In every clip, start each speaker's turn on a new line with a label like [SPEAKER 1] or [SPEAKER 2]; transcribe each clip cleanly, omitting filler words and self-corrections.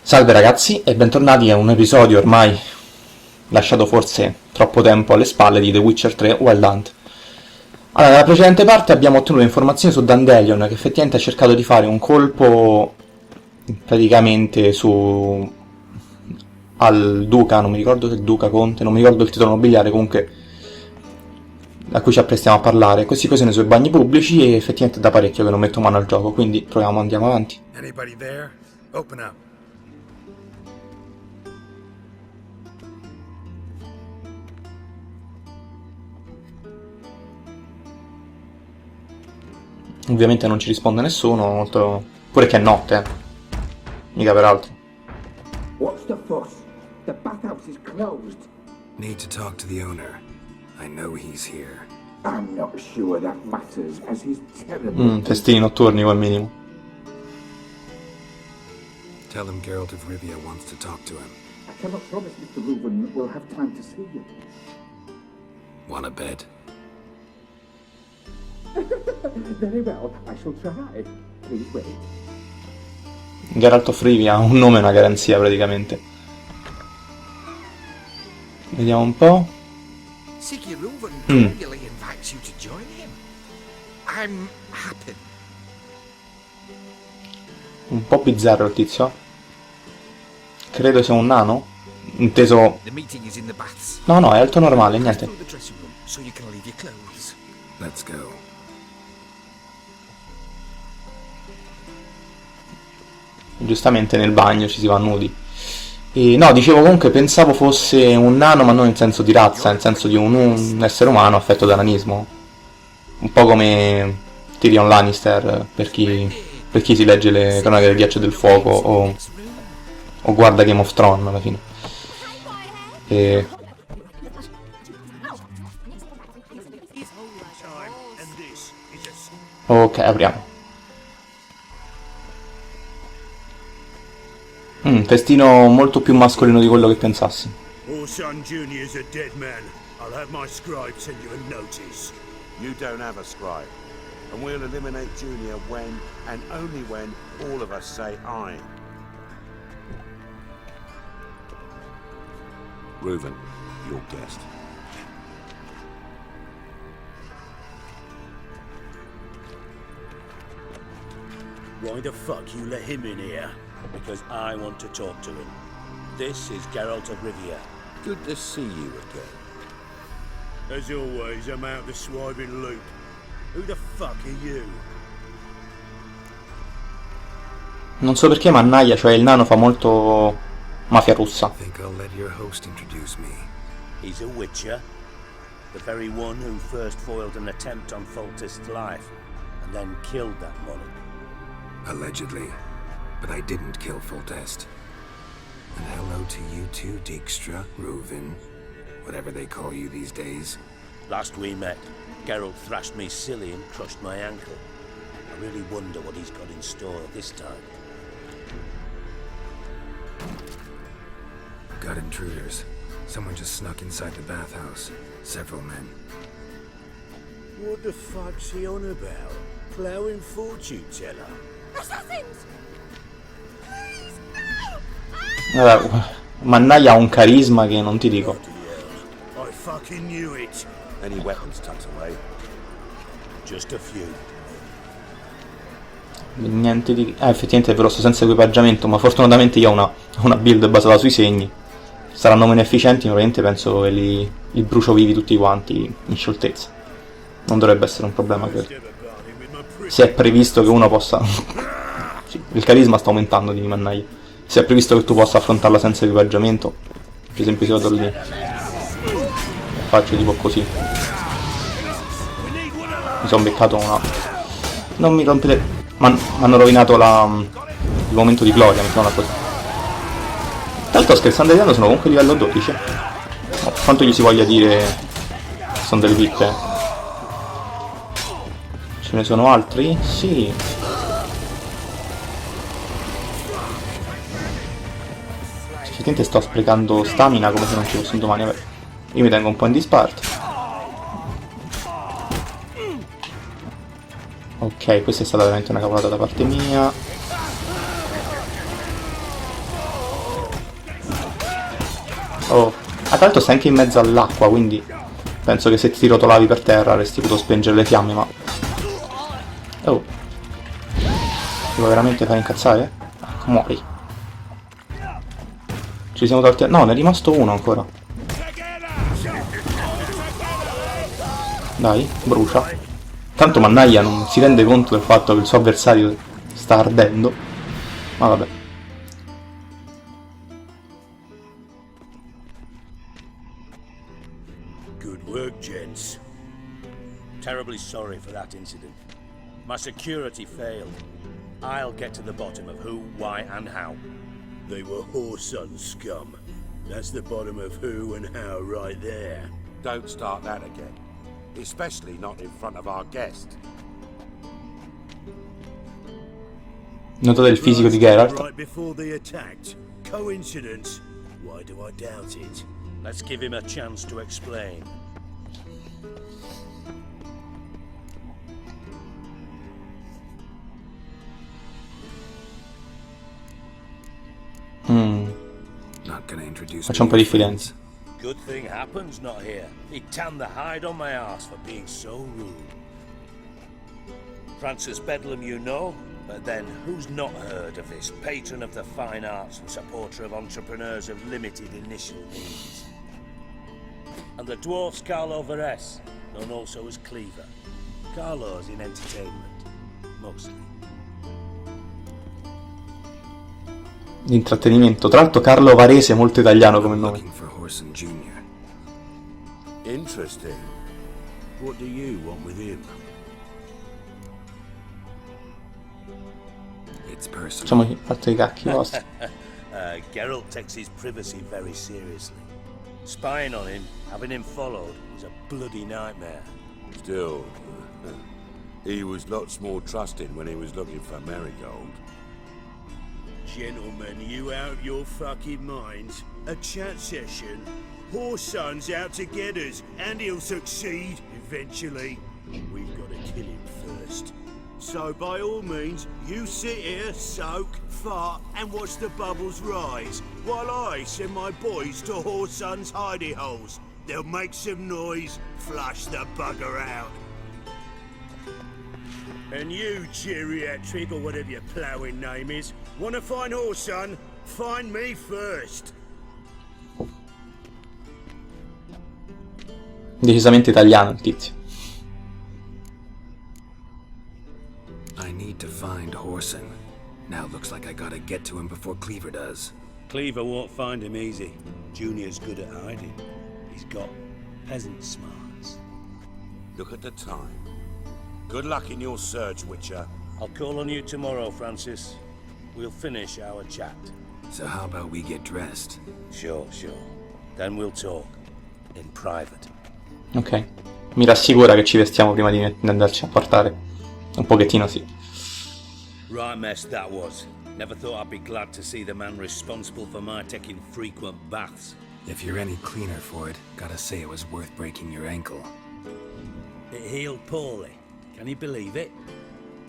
[SPEAKER 1] Salve ragazzi e bentornati a un episodio ormai lasciato forse troppo tempo alle spalle di The Witcher 3 Wild Hunt. Allora, nella precedente parte abbiamo ottenuto informazioni su Dandelion, che effettivamente ha cercato di fare un colpo praticamente al duca, non mi ricordo se il duca conte, non mi ricordo il titolo nobiliare, comunque a cui ci apprestiamo a parlare. Questi cose nei suoi bagni pubblici e effettivamente è da parecchio che non metto mano al gioco, quindi proviamo, andiamo avanti.
[SPEAKER 2] Anybody there? Open up.
[SPEAKER 1] Ovviamente non ci risponde nessuno, molto... pure che è notte, mica peraltro.
[SPEAKER 3] What's the fuss? The bathhouse is closed.
[SPEAKER 2] Need to talk to the owner. I know he's here.
[SPEAKER 3] I'm not sure that matters, as he's terrible.
[SPEAKER 1] Festini notturni come minimo.
[SPEAKER 2] Tell him Geralt of Rivia wants to talk to him.
[SPEAKER 3] I cannot promise Mr. Reuven will have time to see you.
[SPEAKER 2] Want a bed?
[SPEAKER 3] Very well, I shall try. Please wait.
[SPEAKER 1] Geralt of Rivia ha un nome e una garanzia praticamente. Vediamo un po'.
[SPEAKER 4] Siggy Reuven cordially invites you to join him. I'm happy.
[SPEAKER 1] Un po' bizzarro il tizio. Credo sia un nano. Inteso...
[SPEAKER 4] The meeting is in the baths.
[SPEAKER 1] No, è alto normale, niente.
[SPEAKER 4] Through the dressing room so you can leave your clothes.
[SPEAKER 2] Let's go.
[SPEAKER 1] Giustamente nel bagno ci si va nudi. E no, dicevo comunque, pensavo fosse un nano, ma non in senso di razza, nel senso di un essere umano affetto da nanismo. Un po' come Tyrion Lannister, per chi si legge le cronache del ghiaccio e del fuoco o guarda Game of Thrones alla fine. E... ok, apriamo. Festino molto più mascolino di quello che pensassi.
[SPEAKER 5] Our son Junior's a dead man. I'll have my scribe send you a notice.
[SPEAKER 6] You don't have a scribe, and we'll eliminate Junior when, and only when, all of us say aye. Reuven, your guest.
[SPEAKER 5] Why the fuck you let him in here?
[SPEAKER 7] Because I want to talk to him. This is Geralt of Rivia.
[SPEAKER 6] Good to see you again.
[SPEAKER 5] As always, I'm out the swiving loop. Who the fuck are you?
[SPEAKER 1] Non so perché Mannaia, cioè il nano, fa molto mafia russa.
[SPEAKER 2] I think I'll let your host introduce me.
[SPEAKER 7] He's a witcher. The very one who first foiled an attempt on Foltest's life, and then killed that monarch.
[SPEAKER 2] Allegedly. But I didn't kill Foltest. And hello to you too, Dijkstra, Reuven, whatever they call you these days.
[SPEAKER 7] Last we met, Geralt thrashed me silly and crushed my ankle. I really wonder what he's got in store this time.
[SPEAKER 2] Got intruders. Someone just snuck inside the bathhouse. Several men.
[SPEAKER 5] What the fuck's he on about? Plowing fortune teller?
[SPEAKER 8] Assassins!
[SPEAKER 1] Vabbè, Mannaia ha un carisma che non ti dico.
[SPEAKER 5] I fucking knew it.
[SPEAKER 6] Any weapons tucked away?
[SPEAKER 7] Just a few.
[SPEAKER 1] Niente di... effettivamente è vero, sto senza equipaggiamento, ma fortunatamente io ho una build basata sui segni. Saranno meno efficienti, ma veramente penso che li brucio vivi tutti quanti in scioltezza. Non dovrebbe essere un problema, credo. Si è previsto che uno possa... sì, il carisma sta aumentando di Mannaia. Si è previsto che tu possa affrontarla senza equipaggiamento. Per esempio se vado lì faccio tipo così. Mi sono beccato una... non mi rompete... m'hanno rovinato il momento di gloria, mettiamola così. Tra l'altro, scherzando ridendo, sono comunque livello 12. No, quanto gli si voglia dire sono delle pippe. Ce ne sono altri? Sì. Effettivamente sto sprecando stamina come se non ci fosse un domani. Vabbè. Io mi tengo un po' in disparte. Ok, questa è stata veramente una cavolata da parte mia. Oh. Ah, tra l'altro stai anche in mezzo all'acqua, quindi penso che se ti rotolavi per terra avresti potuto spengere le fiamme, ma... Oh. Ti vuoi veramente fare incazzare? Ecco, muori. Ci siamo tolti... No, ne è rimasto uno ancora. Dai, brucia. Tanto Mannaia non si rende conto del fatto che il suo avversario sta ardendo. Ma vabbè.
[SPEAKER 7] Good work, gents. Terribly sorry for that incident. My security failed. I'll get to the bottom of who, why, and how.
[SPEAKER 5] They were whoreson scum. That's the bottom of who and how right there.
[SPEAKER 6] Don't start that again. Especially not in front of our guest.
[SPEAKER 1] Notate il fisico di Geralt.
[SPEAKER 5] Right before they attacked. Coincidence? Why do I doubt it?
[SPEAKER 7] Let's give him a chance to explain.
[SPEAKER 2] Not gonna introduce
[SPEAKER 1] Faccio un po'
[SPEAKER 2] me
[SPEAKER 1] di
[SPEAKER 2] to friends.
[SPEAKER 1] filenza.
[SPEAKER 7] Good thing Happen's not here. He'd tan the hide on my ass for being so rude. Francis Bedlam, you know, but then who's not heard of this patron of the fine arts and supporter of entrepreneurs of limited initial needs? And the dwarf's Carlo Veres, known also as Cleaver. Carlo's in entertainment, mostly.
[SPEAKER 1] L'intrattenimento. Tra l'altro Carlo Varese, molto italiano come nome.
[SPEAKER 2] Looking for Whoreson Jr.
[SPEAKER 6] Interesting.
[SPEAKER 5] What do you want with him?
[SPEAKER 2] It's personal.
[SPEAKER 1] Facciamo il fatto i cacchi vostri.
[SPEAKER 7] Geralt takes his privacy very seriously. Spying on him, having him followed, is a bloody nightmare.
[SPEAKER 6] Still, he was lots more trusting when he was looking for Marigold.
[SPEAKER 5] Gentlemen, you out of your fucking minds? A chat session? Whoreson's out to get us, and he'll succeed eventually. We've got to kill him first. So by all means, you sit here, soak, fart, and watch the bubbles rise, while I send my boys to Whoreson's hidey holes. They'll make some noise, flush the bugger out. And you, geriatric, or whatever your ploughing name is, wanna find Whoreson? Find me first.
[SPEAKER 1] Decisamente italiano il tizio.
[SPEAKER 2] I need to find Whoreson. Now looks like I gotta get to him before Cleaver does.
[SPEAKER 7] Cleaver won't find him easy. Junior's good at hiding. He's got peasant smarts.
[SPEAKER 6] Look at the time. Good luck in your search, Witcher.
[SPEAKER 7] I'll call on you tomorrow, Francis. We'll finish our chat.
[SPEAKER 2] So how about we get dressed?
[SPEAKER 7] Sure. Then we'll talk. In private.
[SPEAKER 1] Ok. Mi rassicura che ci vestiamo prima di andarci a portare. Un pochettino sì.
[SPEAKER 7] Right mess that was. Never thought I'd be glad to see the man responsible for my taking frequent baths.
[SPEAKER 2] If you're any cleaner for it, gotta say it was worth breaking your ankle.
[SPEAKER 7] It healed poorly. Can you believe it?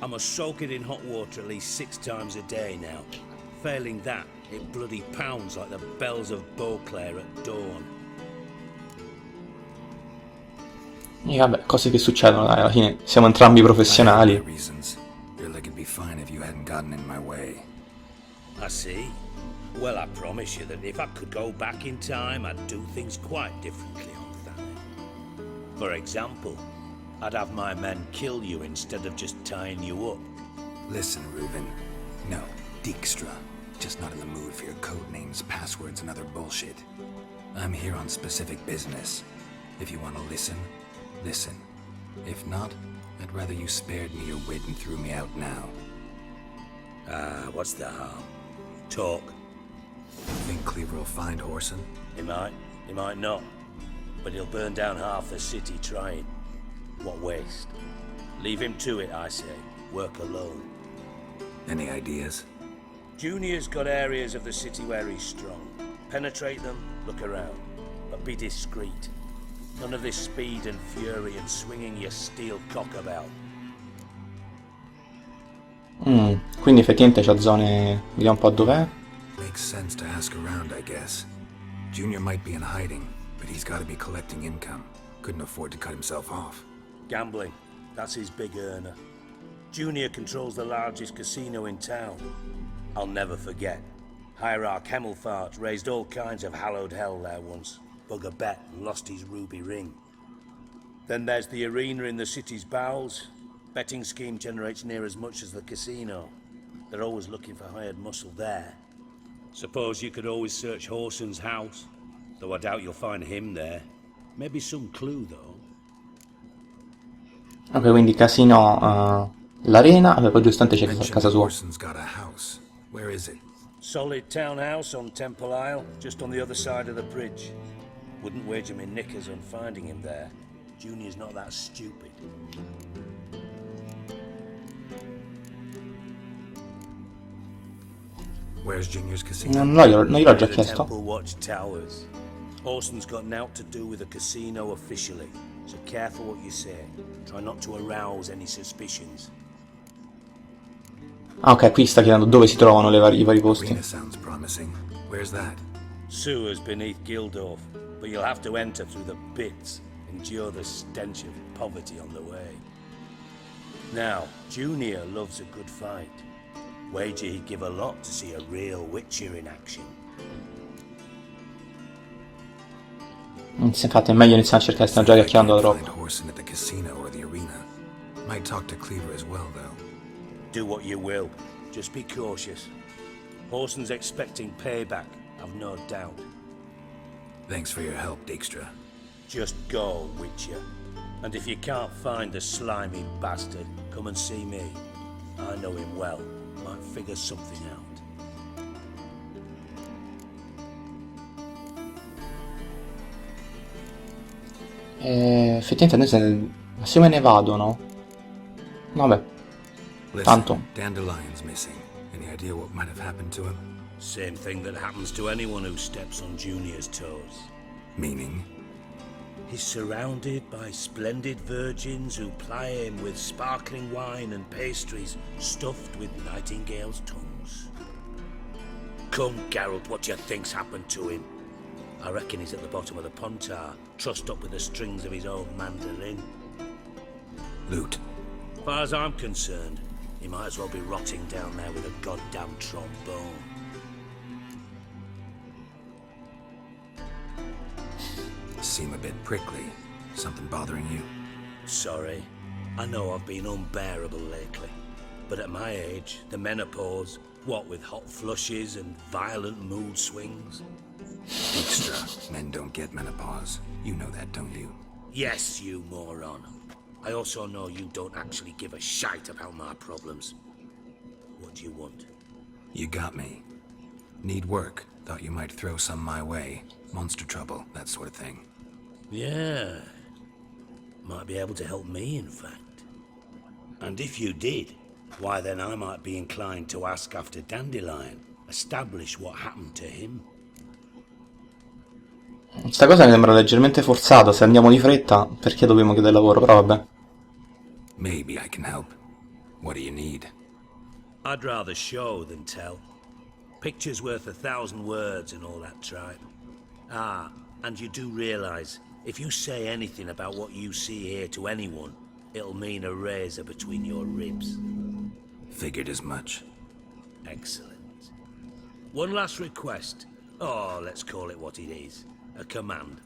[SPEAKER 7] I must soak it in hot water at least 6 times a day now. Failing that, it bloody pounds like the bells of Beauclair at dawn.
[SPEAKER 1] E vabbè, cose che succedono, dai, alla fine siamo entrambi professionali.
[SPEAKER 2] Reasons. Your leg would be fine if you hadn't gotten in my way.
[SPEAKER 7] I see. Well, I promise you that if I could go back in time, I'd do things quite differently on Thanet. For example, I'd have my men kill you instead of just tying you up.
[SPEAKER 2] Listen, Reuven. No, Dijkstra. Just not in the mood for your code names, passwords, and other bullshit. I'm here on specific business. If you want to listen, listen. If not, I'd rather you spared me your wit and threw me out now.
[SPEAKER 7] What's the harm? Talk.
[SPEAKER 2] Think Cleaver will find Whoreson?
[SPEAKER 7] He might not. But he'll burn down half the city trying. What waste. Leave him to it, I say. Work alone.
[SPEAKER 2] Any ideas?
[SPEAKER 7] Junior's got areas of the city where he's strong. Penetrate them, look around. But be discreet. None of this speed and fury and swinging your steel cock about.
[SPEAKER 1] Quindi effettivamente c'ha zone... Vediamo un po' dov'è.
[SPEAKER 2] Makes sense to ask around, I guess. Junior might be in hiding, but he's got to be collecting income. Couldn't afford to cut himself off.
[SPEAKER 7] Gambling. That's his big earner. Junior controls the largest casino in town. I'll never forget. Hierarch Hemmelfart raised all kinds of hallowed hell there once. Bug a bet and lost his ruby ring. Then there's the arena in the city's bowels. Betting scheme generates near as much as the casino. They're always looking for hired muscle there. Suppose you could always search Horson's house, though I doubt you'll find him there. Maybe some clue, though.
[SPEAKER 1] Ok, quindi casino, l'arena, poi giustamente c'è casa sua.
[SPEAKER 2] Horson's got a house. Where is it?
[SPEAKER 7] Solid townhouse on Temple Isle, just on the other side of the bridge. Wouldn't wager me knickers on finding him there. Junior's not that stupid.
[SPEAKER 2] Where's Junior's casino?
[SPEAKER 1] Non gliel'ho già
[SPEAKER 7] The
[SPEAKER 1] chiesto.
[SPEAKER 7] Temple Watch Towers. Horson's got nought to do with the casino officially, so careful what you say. Try not to arouse any suspicions.
[SPEAKER 1] Ah, ok, qui sta chiedendo dove si trovano i vari posti.
[SPEAKER 2] Arena sounds promising. Where's that?
[SPEAKER 7] Sewers beneath Gildorf, but you'll have to enter through the pits, endure the stench of poverty on the way. Now, Junior loves a good fight. Wager he'd give a lot to see a real Witcher in action.
[SPEAKER 1] Infatti è meglio iniziare a cercare, stanno già chiacchierando
[SPEAKER 2] Find
[SPEAKER 1] troppo.
[SPEAKER 2] Horson at the casino or the arena. Might talk to Cleaver as well, though.
[SPEAKER 7] Do what you will, just be cautious. Horson's expecting payback, I've no doubt.
[SPEAKER 2] Thanks for your help, Dijkstra.
[SPEAKER 7] Just go, Witcher. And if you can't find the slimy bastard, come and see me. I know him well. Might figure something out.
[SPEAKER 1] Effettivamente noi se me ne vado, no? Vabbè,
[SPEAKER 2] Listen,
[SPEAKER 1] tanto.
[SPEAKER 2] Dandelion's missing. Any idea what might have happened to him?
[SPEAKER 7] Same thing that happens to anyone who steps on Junior's toes.
[SPEAKER 2] Meaning?
[SPEAKER 7] He's surrounded by splendid virgins who ply him with sparkling wine and pastries stuffed with nightingales' tongues. Come, Geralt, what do you think's happened to him? I reckon he's at the bottom of the Pontar, trussed up with the strings of his own mandolin.
[SPEAKER 2] Loot.
[SPEAKER 7] As far as I'm concerned, he might as well be rotting down there with a goddamn trombone.
[SPEAKER 2] Seem a bit prickly. Something bothering you?
[SPEAKER 7] Sorry. I know I've been unbearable lately. But at my age, the menopause, what with hot flushes and violent mood swings?
[SPEAKER 2] Dijkstra, men don't get menopause. You know that, don't you?
[SPEAKER 7] Yes, you moron. I also know you don't actually give a shite about my problems. What do you want?
[SPEAKER 2] You got me. Need work. Thought you might throw some my way. Monster trouble, that sort of thing.
[SPEAKER 7] Yeah. Might be able to help me, in fact. And if you did, why then I might be inclined to ask after Dandelion. Establish what happened to him.
[SPEAKER 1] Questa cosa mi sembra leggermente forzata, se andiamo di fretta, perché dobbiamo chiedere lavoro, però vabbè.
[SPEAKER 2] Maybe I can help. What do you need?
[SPEAKER 7] I'd rather show than tell. Picture's worth 1,000 words and all that tripe. Ah, and you do realize, if you say anything about what you see here to anyone, it'll mean a razor between your ribs.
[SPEAKER 2] Figured as much.
[SPEAKER 7] Excellent. One last request. Oh, let's call it what it is. A command.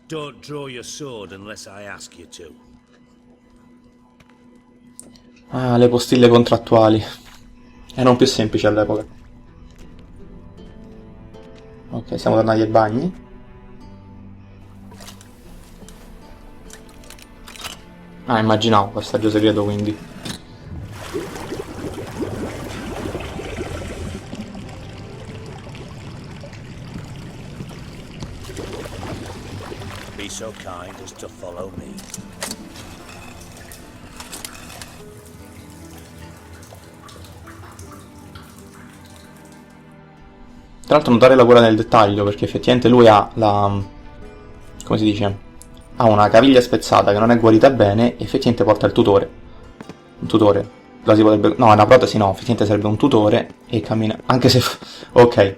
[SPEAKER 7] Don't draw your sword unless I ask you to.
[SPEAKER 1] Ah, le postille contrattuali. Erano più semplici all'epoca. Ok, siamo tornati ai bagni. Ah, immaginavo, passaggio segreto quindi.
[SPEAKER 7] Be so kind as to follow me.
[SPEAKER 1] Tra l'altro notare la cura nel dettaglio, perché effettivamente lui ha la... come si dice? Ha una caviglia spezzata che non è guarita bene e effettivamente porta il tutore. Un tutore. La si potrebbe... no, è una protesi no, effettivamente sarebbe un tutore e cammina... anche se... ok.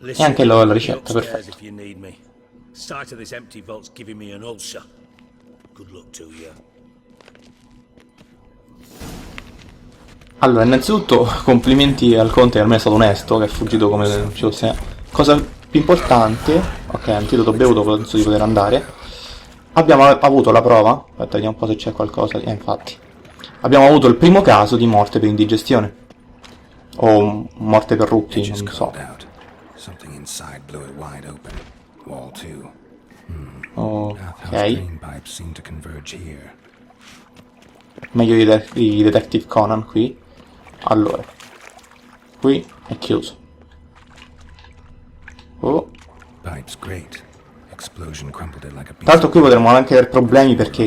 [SPEAKER 1] E anche la ricetta, perfetto.
[SPEAKER 7] If you need me. Sight of this empty vault's giving me an ulcer. Good luck to you.
[SPEAKER 1] Allora, innanzitutto complimenti al conte, almeno è stato onesto, che è fuggito come se ci fosse. Cosa più importante, ok, antidoto bevuto, penso di poter andare. Abbiamo avuto la prova, aspetta, vediamo un po' se c'è qualcosa, infatti. Abbiamo avuto il primo caso di morte per indigestione. O morte per rutti, non so.
[SPEAKER 2] Something inside blew it wide open. Wall 2.
[SPEAKER 1] Ok.
[SPEAKER 2] Pipes seem to converge here.
[SPEAKER 1] Meglio i Detective Conan qui. Allora, qui è chiuso. Oh.
[SPEAKER 2] Pipes great. Explosion crumpled it like a
[SPEAKER 1] Tra l'altro qui potremmo anche avere problemi perché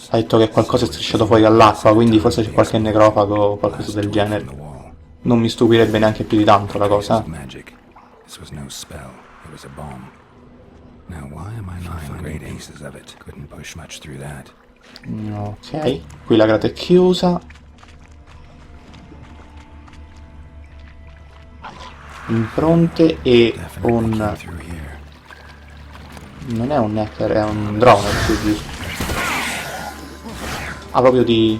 [SPEAKER 1] ha detto che qualcosa è strisciato fuori dall'acqua, quindi forse c'è qualche necrofago o qualcosa del genere. Non mi stupirebbe neanche più di tanto la cosa.
[SPEAKER 2] This was no spell, it was a bomb. Now why am I not finding pieces of it? Couldn't push much through that.
[SPEAKER 1] Ok, qui la grata è chiusa. Impronte e un... Non è un hacker, è un drone, giusto? Ah, proprio di...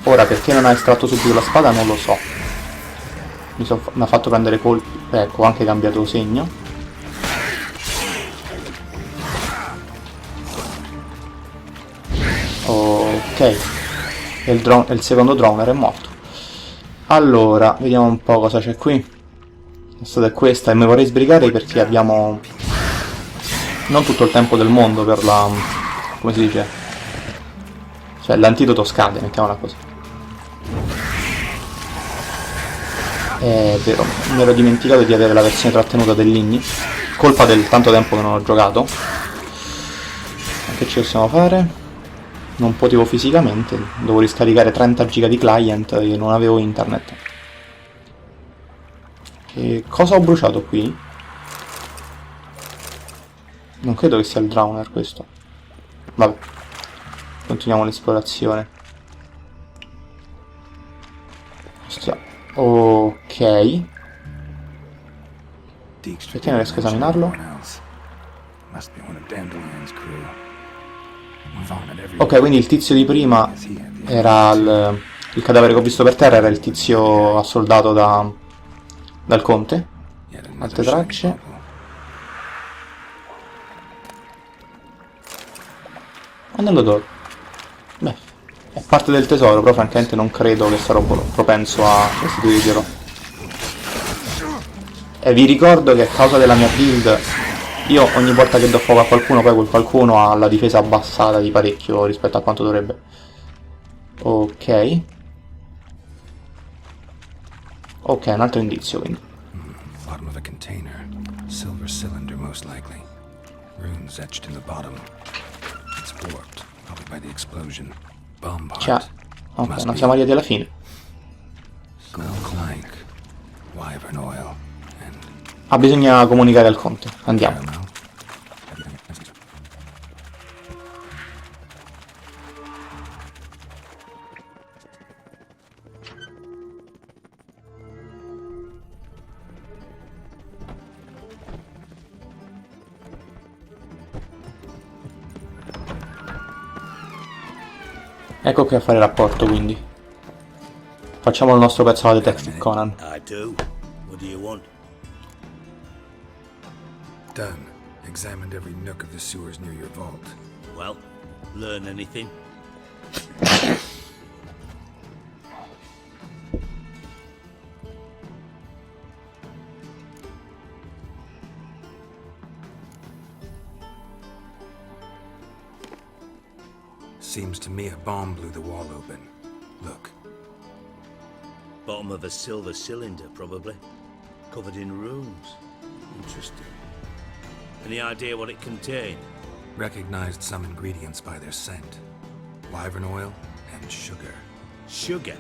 [SPEAKER 1] Ora perché non ha estratto subito la spada non lo so. Mi ha fatto prendere colpi. Ecco, ho anche cambiato segno. Ok. E il secondo droner è morto. Allora, vediamo un po' cosa c'è qui. La strada è questa e mi vorrei sbrigare perché abbiamo non tutto il tempo del mondo per la... come si dice? Cioè l'antidoto scade, mettiamola così. È vero, mi ero dimenticato di avere la versione trattenuta dell'Inni. Colpa del tanto tempo che non ho giocato. Che ci possiamo fare? Non potevo fisicamente, devo riscaricare 30 giga di client e non avevo internet. E cosa ho bruciato qui? Non credo che sia il drowner questo. Vabbè. Continuiamo l'esplorazione. Ok. Perché non riesco a esaminarlo? Ok, quindi il tizio di prima era il cadavere che ho visto per terra, era il tizio assoldato dal conte. Altre tracce. Andando dove? Beh, è parte del tesoro, però francamente non credo che sarò propenso a restituirglielo. E vi ricordo che a causa della mia build, io ogni volta che do fuoco a qualcuno, poi quel qualcuno ha la difesa abbassata di parecchio rispetto a quanto dovrebbe. Ok. Ok, un altro indizio quindi.
[SPEAKER 2] Bottom of a container. Silver cylinder most likely. Runes etched in the bottom. It's warped, probably by the explosion. Bomb part.
[SPEAKER 1] Ok, non siamo arrivati alla fine.
[SPEAKER 2] Gold clank. Wyvern oil. And
[SPEAKER 1] Ah, bisogna comunicare al conte. Andiamo.
[SPEAKER 2] caramel.
[SPEAKER 1] Ecco qui a fare rapporto quindi. Facciamo il nostro pezzo alla Detective Conan.
[SPEAKER 7] I do. What do you want?
[SPEAKER 2] Done. Examined every nook of the sewers near your vault.
[SPEAKER 7] Well, learn anything?
[SPEAKER 2] Seems to me a bomb blew the wall open. Look.
[SPEAKER 7] Bottom of a silver cylinder, probably. Covered in runes. Interesting. Any idea what it contained?
[SPEAKER 2] Recognized some ingredients by their scent. Wyvern oil and sugar.
[SPEAKER 7] Sugar?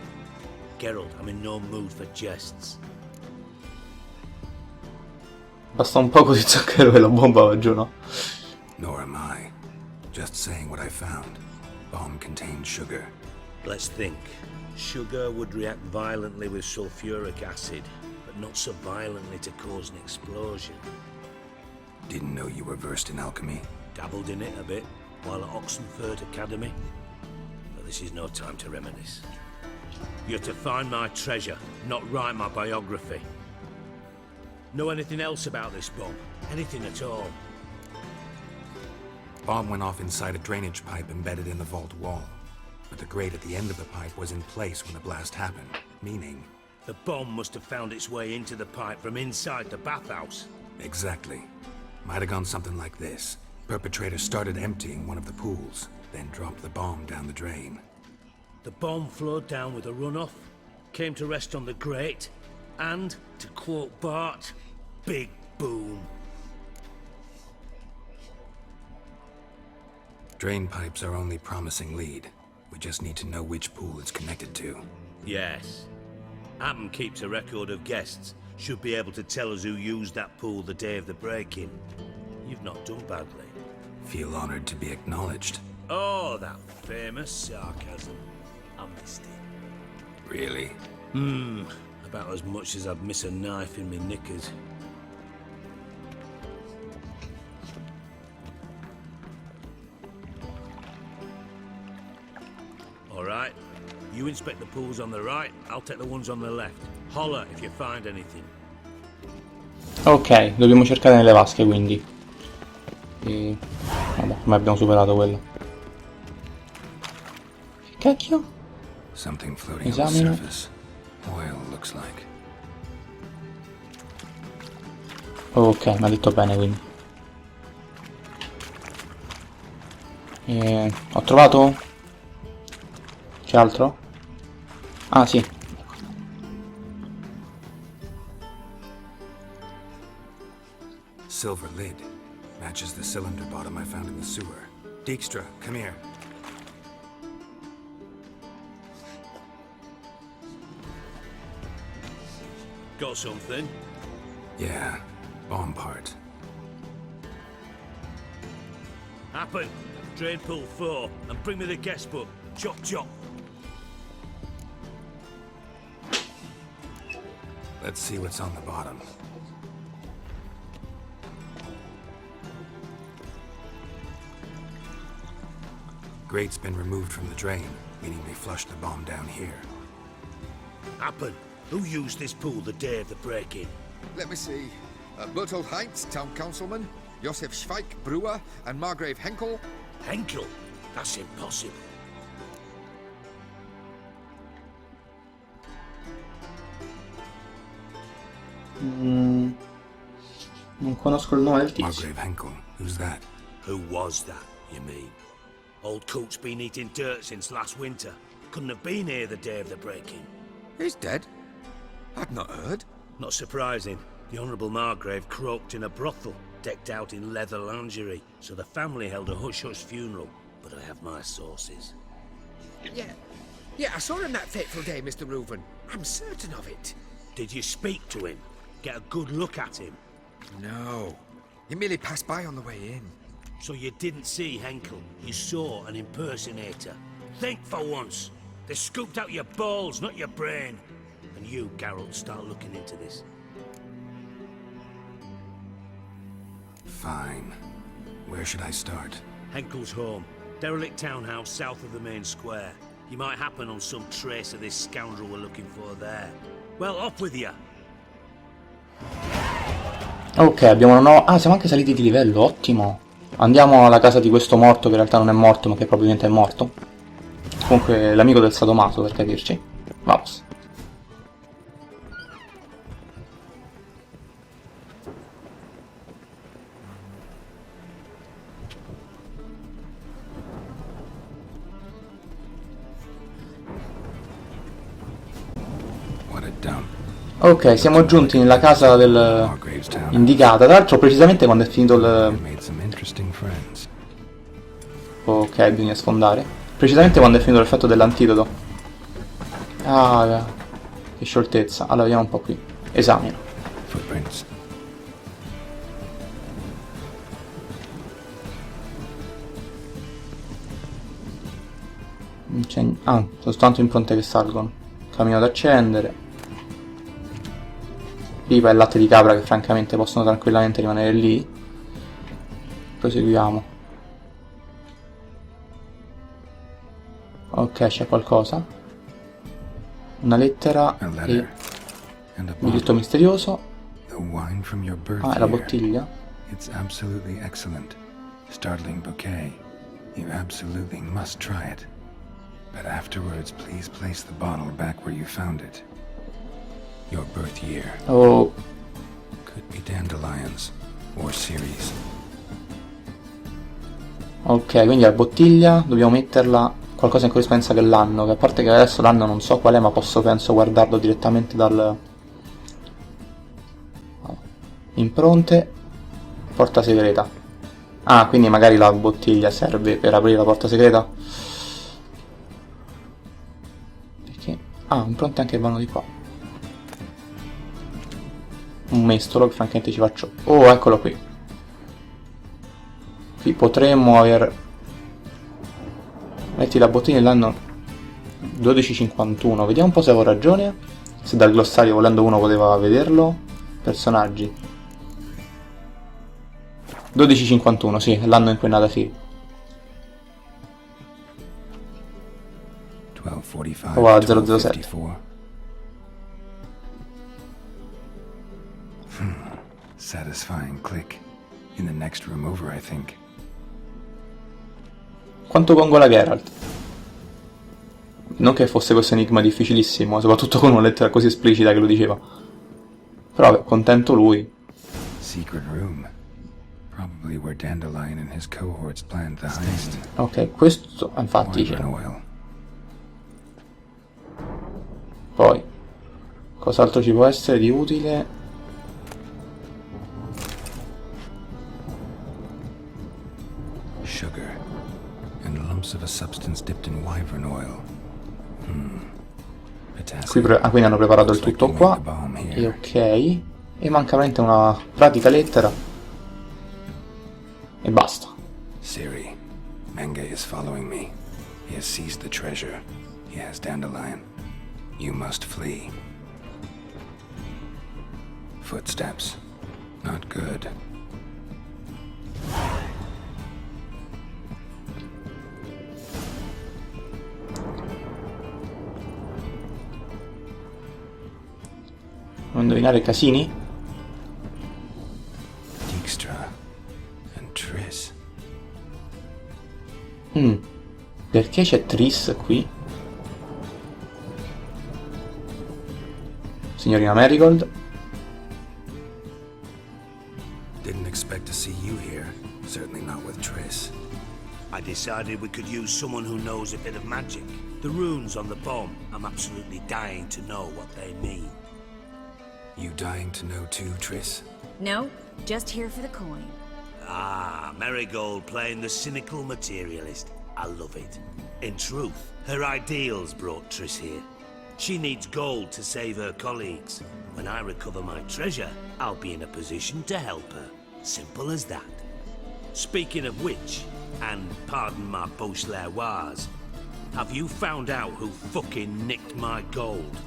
[SPEAKER 7] Geralt, I'm in no mood for jests.
[SPEAKER 1] Basta un poco di zucchero e la bomba va giù, no?
[SPEAKER 2] Nor am I. Just saying what I found. Bomb contained sugar.
[SPEAKER 7] Let's think. Sugar would react violently with sulfuric acid, but not so violently to cause an explosion.
[SPEAKER 2] Didn't know you were versed in alchemy.
[SPEAKER 7] Dabbled in it a bit while at Oxenford Academy. But this is no time to reminisce. You're to find my treasure, not write my biography. Know anything else about this bomb? Anything at all?
[SPEAKER 2] Bomb went off inside a drainage pipe embedded in the vault wall. But the grate at the end of the pipe was in place when the blast happened, meaning...
[SPEAKER 7] The bomb must have found its way into the pipe from inside the bathhouse.
[SPEAKER 2] Exactly. Might have gone something like this. Perpetrator started emptying one of the pools, then dropped the bomb down the drain.
[SPEAKER 7] The bomb flowed down with a runoff, came to rest on the grate, and, to quote Bart, big boom.
[SPEAKER 2] Drain pipes are only promising lead. We just need to know which pool it's connected to.
[SPEAKER 7] Yes. Appen keeps a record of guests. Should be able to tell us who used that pool the day of the break-in. You've not done badly.
[SPEAKER 2] Feel honored to be acknowledged.
[SPEAKER 7] Oh, that famous sarcasm. I missed it.
[SPEAKER 2] Really?
[SPEAKER 7] About as much as I'd miss a knife in me knickers. Alright. You inspect the pools on the right, I'll take the ones on the left. Holler if you find anything.
[SPEAKER 1] Ok, dobbiamo cercare nelle vasche quindi. E... vabbè, come abbiamo superato quello. Che cacchio?
[SPEAKER 2] Something floating on the
[SPEAKER 1] Esamino.
[SPEAKER 2] surface. Oil looks like.
[SPEAKER 1] Ok, mi ha detto bene quindi. Ho trovato? C'è altro? Ah sì.
[SPEAKER 2] Silver lid. Matches the cylinder bottom I found in the sewer. Dijkstra, come here.
[SPEAKER 7] Got something?
[SPEAKER 2] Yeah, bomb part.
[SPEAKER 7] Happen. Drain pool 4, and bring me the guest book. Chop chop.
[SPEAKER 2] Let's see what's on the bottom. Grate's been removed from the drain, meaning they flushed the bomb down here.
[SPEAKER 7] Happen. Who used this pool the day of the break-in?
[SPEAKER 4] Let me see. Bertold Heinz, town councilman, Josef Schweik, brewer, and Margrave Henkel.
[SPEAKER 7] Henkel? That's impossible.
[SPEAKER 1] Non conosco il nome del tizio.
[SPEAKER 2] Margrave Henkel, who's that?
[SPEAKER 7] Who was that, you mean? Old coot's been eating dirt since last winter. Couldn't have been here the day of the break-in.
[SPEAKER 4] He's dead? I'd not heard.
[SPEAKER 7] Not surprising. The Honourable Margrave croaked in a brothel, decked out in leather lingerie, so the family held a hush-hush funeral. But I have my sources.
[SPEAKER 4] Yeah, I saw him that fateful day, Mr. Reuven. I'm certain of it.
[SPEAKER 7] Did you speak to him? Get a good look at him?
[SPEAKER 4] No. He merely passed by on the way in.
[SPEAKER 7] So you didn't see Henkel, you saw an impersonator. Think for once. They scooped out your balls, not your brain. And you, Geralt, start looking into this.
[SPEAKER 2] Fine. Where should I start?
[SPEAKER 7] Henkel's home. Derelict townhouse south of the main square. You might happen on some trace of this scoundrel we're looking for there. Well, off with you.
[SPEAKER 1] Ok, abbiamo una nuova... Ah, siamo anche saliti di livello, ottimo. Andiamo alla casa di questo morto, che in realtà non è morto, ma che probabilmente è morto. Comunque, l'amico del sadomaso, per capirci. Vamos.
[SPEAKER 2] What a dump.
[SPEAKER 1] Ok, siamo giunti nella casa del...
[SPEAKER 2] Margrave's town.
[SPEAKER 1] indicata. Tra l'altro, precisamente quando è finito il...
[SPEAKER 2] Made some interesting friends.
[SPEAKER 1] Ok, bisogna sfondare. Precisamente quando è finito l'effetto dell'antidoto. Ah, che scioltezza. Allora, vediamo un po' qui. Esamino.
[SPEAKER 2] Footprints.
[SPEAKER 1] soltanto impronte che salgono. Camino da accendere. Pipa e latte di capra che francamente possono tranquillamente rimanere lì. Proseguiamo. Ok, c'è qualcosa. Una lettera e un biglietto misterioso. Ah, è la bottiglia.
[SPEAKER 2] It's absolutely excellent. Startling bouquet. You absolutely must try it. But afterwards, please place the bottle back where you found it. Your birth year.
[SPEAKER 1] Oh.
[SPEAKER 2] Could be dandelions or Ceres.
[SPEAKER 1] Ok, quindi la bottiglia dobbiamo metterla qualcosa in corrispondenza che l'anno, che a parte che adesso l'anno non so qual è, ma penso guardarlo direttamente dal impronte. Porta segreta. Ah, quindi magari la bottiglia serve per aprire la porta segreta. Perché? Ah, impronte anche il vano di qua. Un mestolo che francamente ci faccio. Oh, eccolo qui. Qui potremmo aver... Metti la bottiglia nell'anno 1251. Vediamo un po' se avevo ragione. Se dal glossario volendo uno poteva vederlo. Personaggi. 1251, sì, è l'anno in cui è nata Siri.
[SPEAKER 2] 1245.
[SPEAKER 1] Oh, 007.
[SPEAKER 2] Satisfying click. In the next room over, I think.
[SPEAKER 1] Quanto gongola Geralt. Non che fosse questo enigma difficilissimo, soprattutto con una lettera così esplicita che lo diceva. Però è contento lui.
[SPEAKER 2] Secret room. Probably where Dandelion and his cohorts planned the heist.
[SPEAKER 1] Ok, questo infatti c'è.
[SPEAKER 2] Oil.
[SPEAKER 1] Poi cos'altro ci può essere di utile?
[SPEAKER 2] Sugar and lumps of a substance dipped in wyvern oil.
[SPEAKER 1] Quindi hanno preparato il tutto qua. E ok. E manca veramente una pratica lettera. E basta.
[SPEAKER 2] Siri, Menge is following me. He has seized the treasure. He has Dandelion. You must flee. Footsteps. Not good.
[SPEAKER 1] Non indovinare Casini?
[SPEAKER 2] Dijkstra and Triss.
[SPEAKER 1] Perché c'è Triss qui? Signorina Marigold?
[SPEAKER 2] Didn't expect to see you here. Certainly not with Triss.
[SPEAKER 7] I decided we could use someone who knows a bit of magic. The runes on the bomb, I'm absolutely dying to know what they mean.
[SPEAKER 2] You dying to know too, Triss?
[SPEAKER 9] No, just here for the coin.
[SPEAKER 7] Ah, Marigold playing the cynical materialist. I love it. In truth, her ideals brought Triss here. She needs gold to save her colleagues. When I recover my treasure, I'll be in a position to help her. Simple as that. Speaking of which, and pardon my Beauclervoise, have you found out who fucking nicked my gold?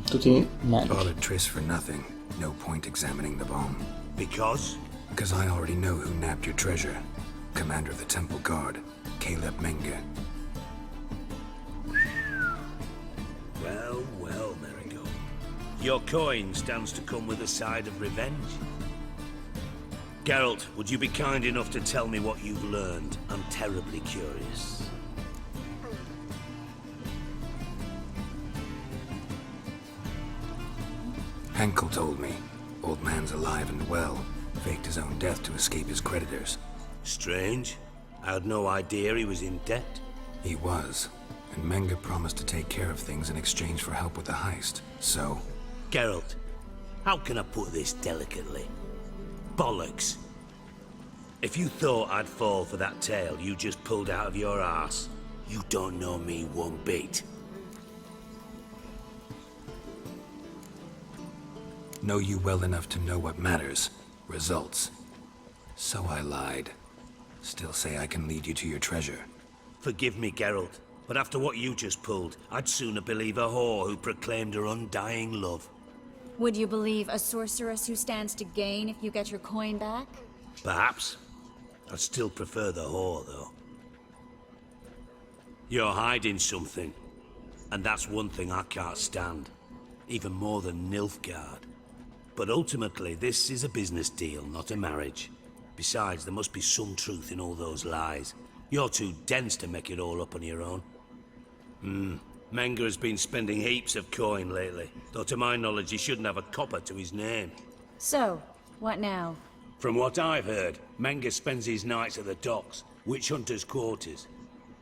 [SPEAKER 1] Tutti magici.
[SPEAKER 2] Bothered Triss for nothing. No point examining the bomb.
[SPEAKER 7] Because?
[SPEAKER 2] Because I already know who nabbed your treasure. Commander of the Temple Guard, Caleb Menge.
[SPEAKER 7] Well, well, Marigold. Your coin stands to come with a side of revenge. Geralt, would you be kind enough to tell me what you've learned? I'm terribly curious.
[SPEAKER 2] Henkel told me. Old man's alive and well. Faked his own death to escape his creditors.
[SPEAKER 7] Strange. I had no idea he was in debt.
[SPEAKER 2] He was. And Menge promised to take care of things in exchange for help with the heist. So...
[SPEAKER 7] Geralt, how can I put this delicately? Bollocks. If you thought I'd fall for that tale you just pulled out of your arse, you don't know me one bit.
[SPEAKER 2] Know you well enough to know what matters. Results. So I lied. Still say I can lead you to your treasure.
[SPEAKER 7] Forgive me, Geralt, but after what you just pulled, I'd sooner believe a whore who proclaimed her undying love.
[SPEAKER 9] Would you believe a sorceress who stands to gain if you get your coin back?
[SPEAKER 7] Perhaps. I'd still prefer the whore, though. You're hiding something, and that's one thing I can't stand. Even more than Nilfgaard. But ultimately, this is a business deal, not a marriage. Besides, there must be some truth in all those lies. You're too dense to make it all up on your own. Menga has been spending heaps of coin lately, though to my knowledge he shouldn't have a copper to his name.
[SPEAKER 9] So, what now?
[SPEAKER 7] From what I've heard, Menga spends his nights at the docks, witch hunters' quarters.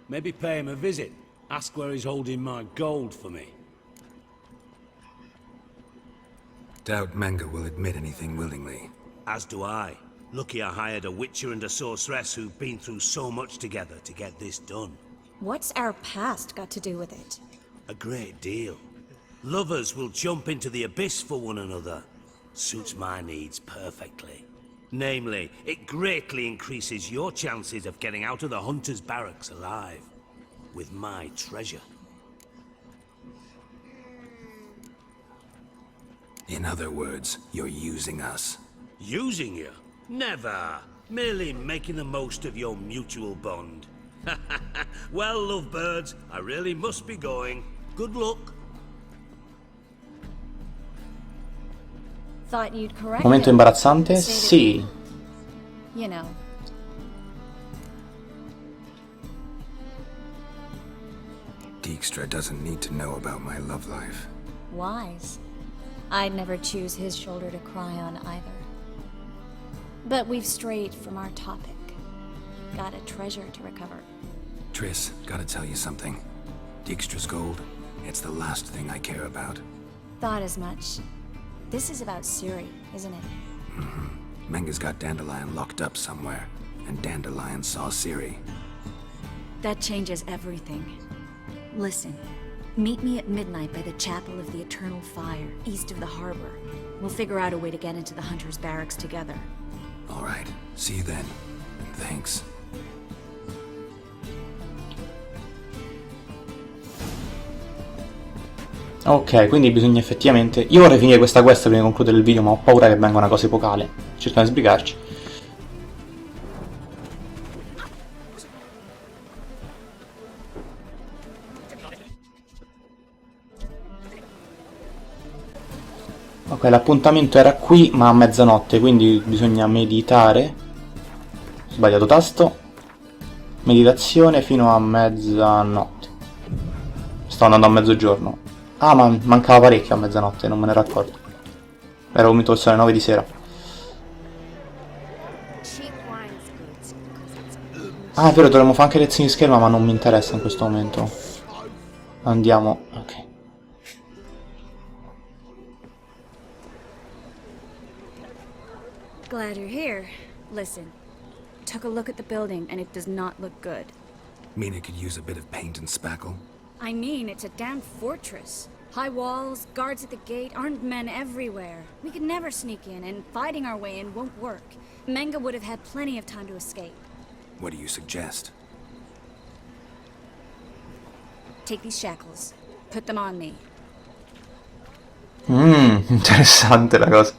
[SPEAKER 7] Maybe pay him a visit, ask where he's holding my gold for me.
[SPEAKER 2] Doubt Menga will admit anything willingly.
[SPEAKER 7] As do I. Lucky I hired a witcher and a sorceress who've been through so much together to get this done.
[SPEAKER 9] What's our past got to do with it?
[SPEAKER 7] A great deal. Lovers will jump into the abyss for one another. Suits my needs perfectly. Namely, it greatly increases your chances of getting out of the hunter's barracks alive. With my treasure.
[SPEAKER 2] In other words, you're using us.
[SPEAKER 7] Using you? Never. Merely making the most of your mutual bond. Well, lovebirds, I really must be going. Good luck.
[SPEAKER 9] Thought you'd correct
[SPEAKER 1] Momento
[SPEAKER 9] it.
[SPEAKER 1] imbarazzante?
[SPEAKER 9] Say it
[SPEAKER 1] Sì.
[SPEAKER 9] again. You know.
[SPEAKER 2] Dijkstra doesn't need to know about my love life.
[SPEAKER 9] Wise. I'd never choose his shoulder to cry on either. But we've strayed from our topic. Got a treasure to recover.
[SPEAKER 2] Triss, gotta tell you something. Dijkstra's gold, it's the last thing I care about.
[SPEAKER 9] Thought as much. This is about Ciri, isn't it?
[SPEAKER 2] Menga's got Dandelion locked up somewhere, and Dandelion saw Ciri.
[SPEAKER 9] That changes everything. Listen, meet me at midnight by the Chapel of the Eternal Fire, east of the harbor. We'll figure out a way to get into the Hunter's barracks together.
[SPEAKER 2] All right, see you then. And thanks.
[SPEAKER 1] Ok, quindi bisogna effettivamente... Io vorrei finire questa quest prima di concludere il video, ma ho paura che venga una cosa epocale. Cerchiamo di sbrigarci. Ok, l'appuntamento era qui, ma a mezzanotte, quindi bisogna meditare. Sbagliato tasto. Meditazione fino a mezzanotte. Sto andando a mezzogiorno. Ah, ma mancava parecchio a mezzanotte, non me ne ero accorto. Ero convinto fosse alle 9 di sera. Ah, è vero, dovremmo fare anche lezioni di scherma, ma non mi interessa in questo momento. Andiamo. Ok.
[SPEAKER 9] Glad you're here. Listen, took a look at the building and it does not look good.
[SPEAKER 2] Mean it could use a bit of paint and spackle?
[SPEAKER 9] I mean, it's a damn fortress. High walls, guards at the gate, armed men everywhere. We could never sneak in, and fighting our way in won't work. Menga would have had plenty of time to escape.
[SPEAKER 2] What do you suggest?
[SPEAKER 9] Take these shackles. Put them on me.
[SPEAKER 1] Interessante la cosa.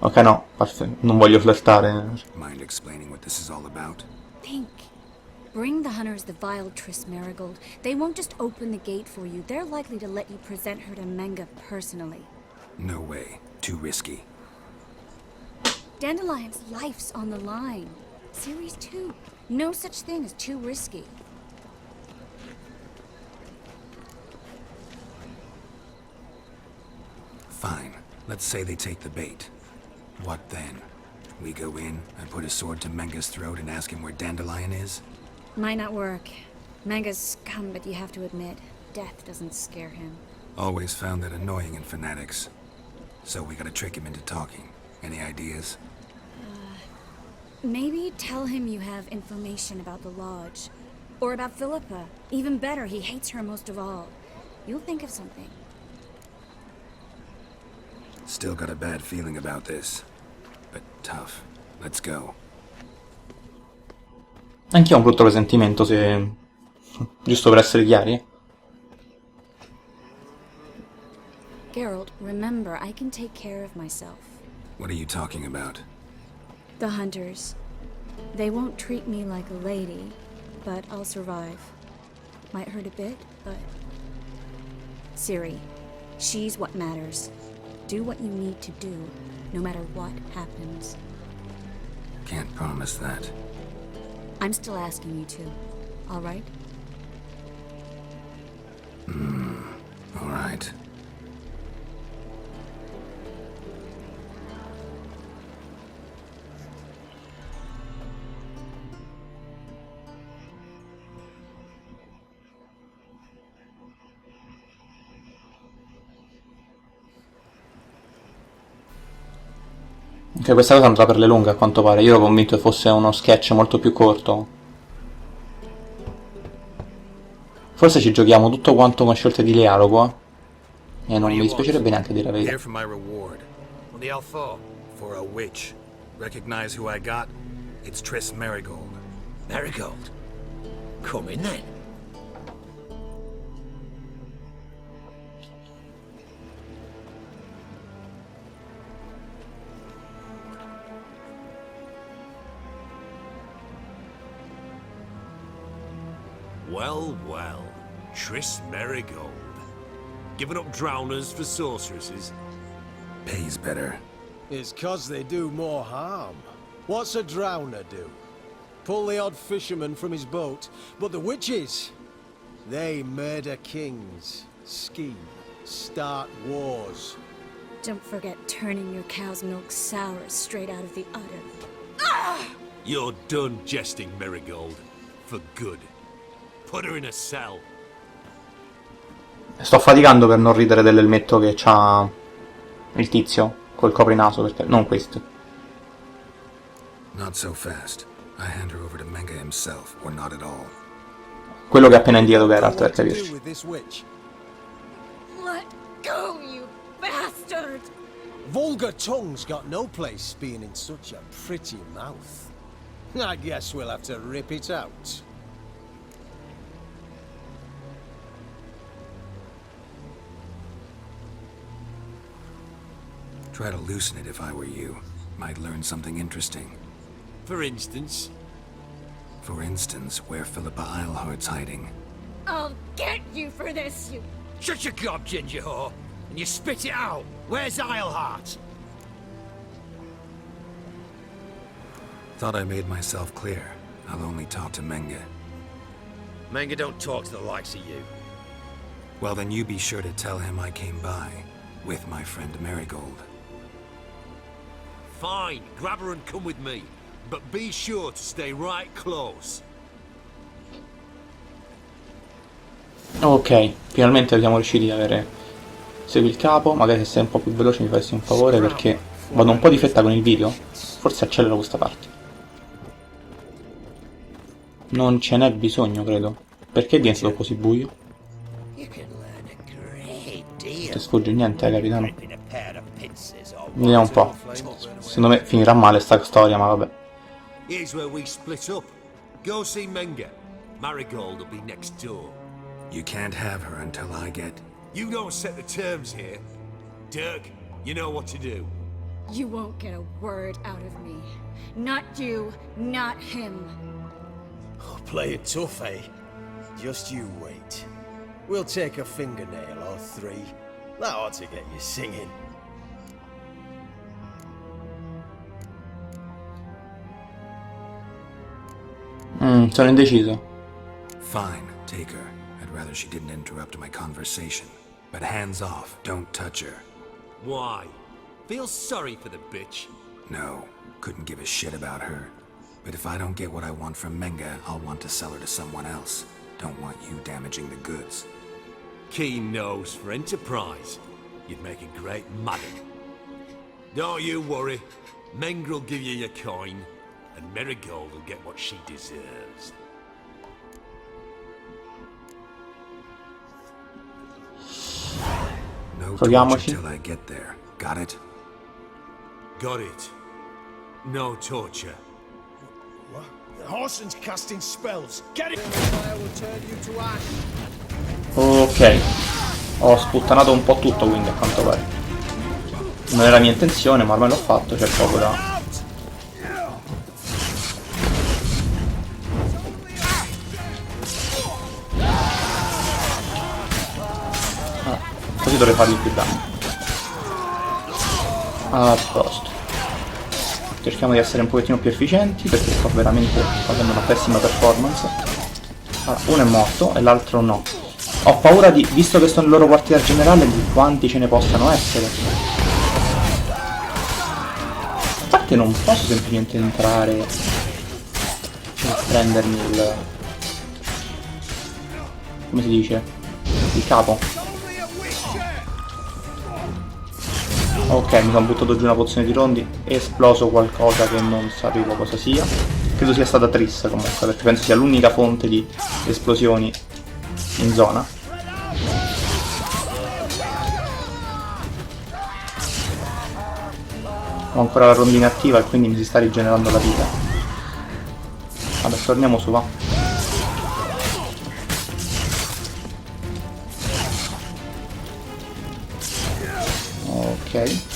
[SPEAKER 1] Ok, no, non voglio flirtare.
[SPEAKER 2] Mind explaining what this is all about?
[SPEAKER 9] Think. Bring the hunters the vile Triss Marigold. They won't just open the gate for you. They're likely to let you present her to Menga personally.
[SPEAKER 2] No way. Too risky.
[SPEAKER 9] Dandelion's life's on the line. Ciri's too. No such thing as too risky.
[SPEAKER 2] Fine. Let's say they take the bait. What then? We go in, I put a sword to Menga's throat and ask him where Dandelion is?
[SPEAKER 9] Might not work. Menga's scum, but you have to admit, death doesn't scare him.
[SPEAKER 2] Always found that annoying in fanatics. So we gotta trick him into talking. Any ideas?
[SPEAKER 9] Maybe tell him you have information about the Lodge. Or about Philippa. Even better, he hates her most of all. You'll think of something.
[SPEAKER 2] Still got a bad feeling about this. Tough. Let's go.
[SPEAKER 1] Anch'io ho un brutto presentimento, se... giusto per essere chiari.
[SPEAKER 9] Geralt, remember, I can take care of myself.
[SPEAKER 2] What are you talking about?
[SPEAKER 9] The hunters. They won't treat me like a lady, but I'll survive. Might hurt a bit, but... Ciri, she's what matters. Do what you need to do, no matter what happens.
[SPEAKER 2] Can't promise that.
[SPEAKER 9] I'm still asking you to, all right?
[SPEAKER 2] All right.
[SPEAKER 1] Anche questa cosa andrà per le lunghe a quanto pare. Io ero convinto che fosse uno sketch molto più corto. Forse ci giochiamo tutto quanto con scelte di dialogo. E non mi dispiacerebbe neanche dire la verità.
[SPEAKER 2] Here for my reward.
[SPEAKER 10] What the hell for?
[SPEAKER 2] For a witch. Recognize who I got? It's Triss Merigold.
[SPEAKER 10] Marigold. Come in then.
[SPEAKER 5] Well, well. Triss Merigold. Giving up drowners for sorceresses?
[SPEAKER 2] Pays better.
[SPEAKER 11] It's 'cause they do more harm. What's a drowner do? Pull the odd fisherman from his boat. But the witches, they murder kings, scheme, start wars.
[SPEAKER 9] Don't forget turning your cow's milk sour straight out of the udder.
[SPEAKER 5] You're done jesting, Merigold. For good. Put her in a cell.
[SPEAKER 1] Sto faticando per non ridere dell'elmetto che c'ha il tizio col coprinaso, perché non questo.
[SPEAKER 2] Not so fast. I hand her over to Menga himself, or not at all.
[SPEAKER 1] Quello che ha appena indicato Geralt, per capirci.
[SPEAKER 9] Let go, you bastard!
[SPEAKER 11] Vulgar tongue's got no place being in such a pretty mouth. I guess we'll have to rip it out.
[SPEAKER 2] Try to loosen it if I were you. Might learn something interesting.
[SPEAKER 5] For instance?
[SPEAKER 2] For instance, where Philippa Eilhart's hiding.
[SPEAKER 9] I'll get you for this, you...
[SPEAKER 10] Shut your gob, ginger whore, and you spit it out. Where's Eilhart?
[SPEAKER 2] Thought I made myself clear. I'll only talk to Menga.
[SPEAKER 10] Menga don't talk to the likes of you.
[SPEAKER 2] Well, then you be sure to tell him I came by, with my friend Merigold.
[SPEAKER 5] Fine, grab her and come with me. But be sure to stay right close.
[SPEAKER 1] Ok, finalmente siamo riusciti ad avere... Segui il capo, magari se sei un po' più veloce mi faresti un favore perché vado un po' di fretta con il video. Forse accelero questa parte. Non ce n'è bisogno, credo. Perché è diventato così buio? Non ti sfugge niente, capitano. Vediamo un po'. Secondo me finirà male sta storia, ma vabbè.
[SPEAKER 5] Here's where we split up. Go see Menga. Marigold will be next door.
[SPEAKER 2] You can't have her until I get...
[SPEAKER 5] You don't set the terms here. Dirk, you know what to do.
[SPEAKER 9] You won't get a word out of me. Not you, not him.
[SPEAKER 11] Oh, play it tough, eh? Just you wait. We'll take a fingernail or three. That ought to get you singing.
[SPEAKER 1] Sono indeciso.
[SPEAKER 2] Fine, take her. I'd rather she didn't interrupt my conversation. But hands off, don't touch her.
[SPEAKER 5] Why? Feel sorry for the bitch?
[SPEAKER 2] No, couldn't give a shit about her. But if I don't get what I want from Menga, I'll want to sell her to someone else. Don't want you damaging the goods.
[SPEAKER 5] Keen nose for enterprise. You'd make a great madam. Don't you worry. Mengrel will give you your coin, and Merigold will get what she deserves.
[SPEAKER 2] No
[SPEAKER 1] Proviamoci.
[SPEAKER 2] torture till I get there. Got it?
[SPEAKER 5] Got it. No torture.
[SPEAKER 11] What? The Horson's casting spells. Get it! Fire will turn you to ash.
[SPEAKER 1] Ok. Ho sputtanato un po' tutto, quindi, a quanto pare. Non era mia intenzione, ma ormai l'ho fatto, c'è poco da... Così dovrei fargli più danni. A posto. Cerchiamo di essere un pochettino più efficienti, perché sto veramente facendo una pessima performance. Allora, uno è morto e l'altro no. Ho paura di, visto che sto nel loro quartier generale, di quanti ce ne possano essere. A parte non posso semplicemente entrare e prendermi il... come si dice? Il capo. Ok, mi sono buttato giù una pozione di rondi, è esploso qualcosa che non sapevo cosa sia. Credo sia stata Triss comunque, perché penso sia l'unica fonte di esplosioni in zona. Ho ancora la rondina attiva e quindi mi si sta rigenerando la vita. Vabbè, torniamo su, va. Ok.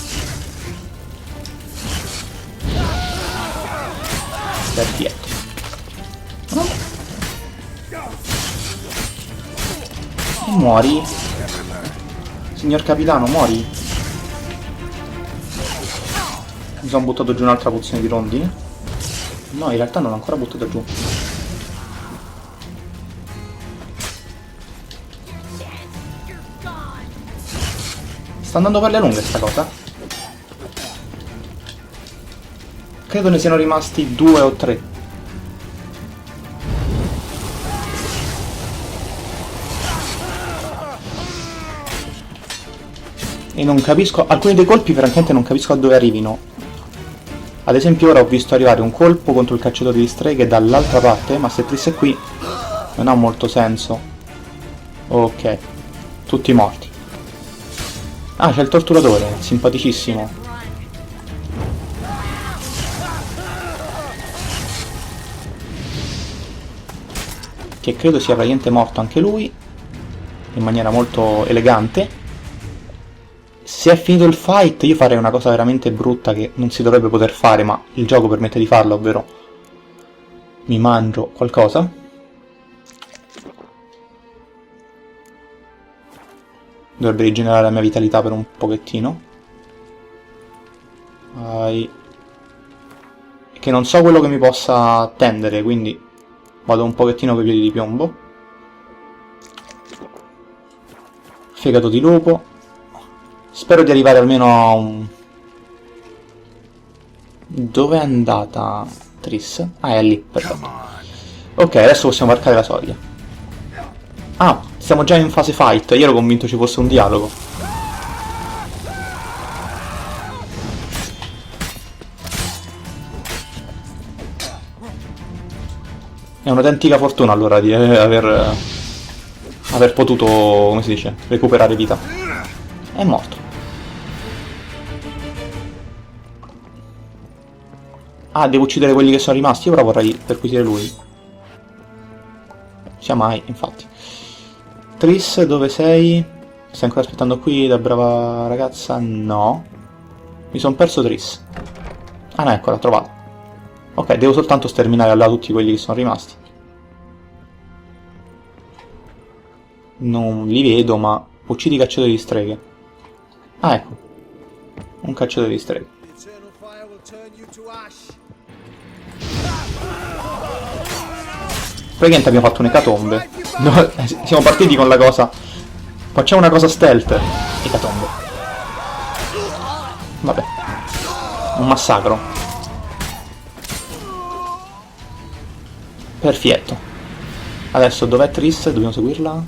[SPEAKER 1] Perfetto. Muori? Signor capitano, muori? Mi sono buttato giù un'altra pozione di rondine? No, in realtà non l'ho ancora buttato giù. Sta andando per le lunghe sta cosa? Credo ne siano rimasti 2 o 3. E non capisco, alcuni dei colpi francamente non capisco da dove arrivino. Ad esempio ora ho visto arrivare un colpo contro il cacciatore di streghe dall'altra parte, ma se Triss è qui non ha molto senso. Ok, tutti morti. Ah, c'è il torturatore, simpaticissimo. Che credo sia praticamente morto anche lui, in maniera molto elegante. Se è finito il fight io farei una cosa veramente brutta che non si dovrebbe poter fare, ma il gioco permette di farlo, ovvero mi mangio qualcosa. Dovrebbe rigenerare la mia vitalità per un pochettino. Che non so quello che mi possa attendere, quindi vado un pochettino con i piedi di piombo. Fegato di lupo. Spero di arrivare almeno a un... Dove è andata Triss? Ah, è lì, perfetto. Ok, adesso possiamo varcare la soglia. Ah, siamo già in fase fight, io ero convinto ci fosse un dialogo. È un'autentica fortuna allora di aver potuto, come si dice, recuperare vita. È morto. Ah, devo uccidere quelli che sono rimasti, io ora vorrei perquisire lui. Sia mai, infatti. Triss, dove sei? Stai ancora aspettando qui da brava ragazza? No. Mi sono perso Triss. Ah no, eccola, trovata. Ok, devo soltanto sterminare là tutti quelli che sono rimasti. Non li vedo, ma uccidi i cacciatori di streghe. Ah, ecco. Un cacciatore di streghe. Praticamente abbiamo fatto un'ecatombe. No, siamo partiti con la cosa. Facciamo una cosa stealth. Ecatombe. Vabbè. Un massacro. Perfetto. Adesso dov'è Triss? Dobbiamo seguirla?